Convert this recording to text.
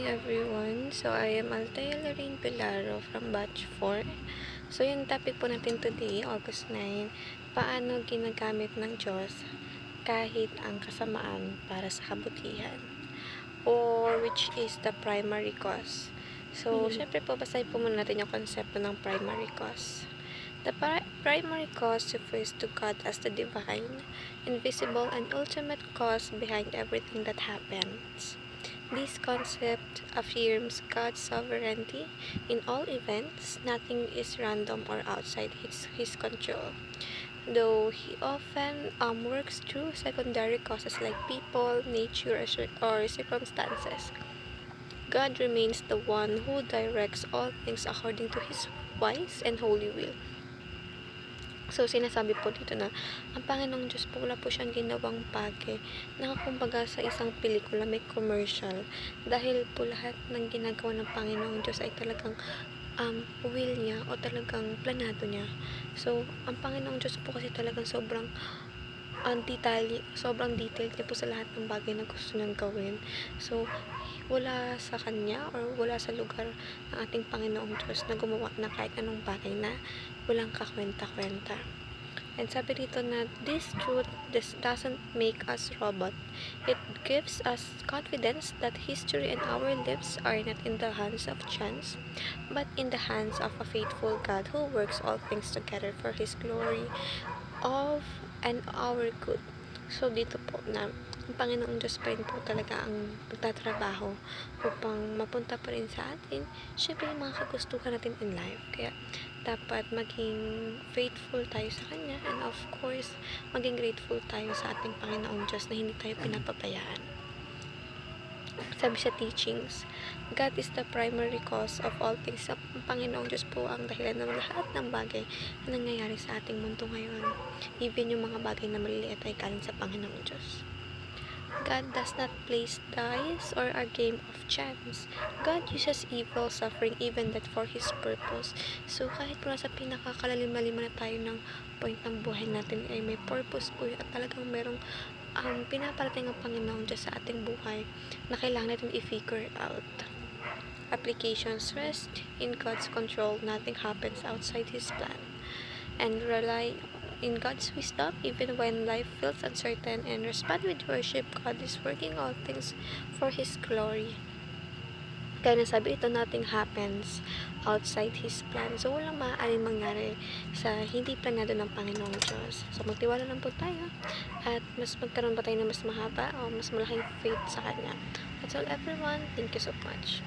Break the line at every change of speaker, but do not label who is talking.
everyone. So, I am Althea Lorraine Pilaro from Batch 4. So, yung topic po natin today, August 9, paano ginagamit ng Diyos kahit ang kasamaan para sa kabutihan, or which is the primary cause. So, syempre po, basahin po muna natin yung konsepto ng primary cause. The primary cause refers to God as the divine, invisible, and ultimate cause behind everything that happens. This concept affirms God's sovereignty in all events. Nothing is random or outside his control. Though he often works through secondary causes like people, nature, or circumstances, God remains the one who directs all things according to his wise and holy will. So, sinasabi po dito na ang Panginoong Diyos po, wala po siyang ginawang pake na kumbaga sa isang pelikula may commercial, dahil po lahat ng ginagawa ng Panginoong Diyos ay talagang will niya o talagang planado niya. So, ang Panginoong Diyos po kasi talagang sobrang sobrang detailed niya po sa lahat ng bagay na gusto niyang gawin. So, wala sa kanya or wala sa lugar ng ating Panginoong Diyos na gumawa na kahit anong bagay na walang kakwenta-kwenta. And sabi dito na this doesn't make us robot. It gives us confidence that history and our lives are not in the hands of chance, but in the hands of a faithful God who works all things together for His glory of and our good. So dito po na ang Panginoong Diyos pa rin po talaga ang magtatrabaho upang mapunta pa rin sa atin syempre yung mga kagustuhan natin in life. Kaya dapat maging faithful tayo sa Kanya, and of course maging grateful tayo sa ating Panginoong Diyos na hindi tayo pinapabayaan. Sabi sa teachings, God is the primary cause of all things. Ang Panginoong Diyos po ang dahilan ng lahat ng bagay na nangyayari sa ating mundo ngayon. Even yung mga bagay na maliliit ay galing sa Panginoong Diyos. God does not place dice or a game of chance. God uses evil, suffering, even that for His purpose. So, kahit po nasa pinakakalalim-lalim na tayo ng point ng buhay natin, ay may purpose po at talagang merong pinaparating ang Panginoong Diyos sa ating buhay na kailangan natin i-figure out. Applications: rest in God's control. Nothing happens outside His plan. And rely in God's wisdom even when life feels uncertain, and respond with worship. God is working all things for His glory. Kaya nasabi ito, nothing happens outside His plan. So, walang maaaring mangyari sa hindi planado ng Panginoong Diyos. So, magtiwala lang po tayo at mas magkaroon pa tayo ng mas mahaba o mas malaking faith sa Kanya. That's all everyone. Thank you so much.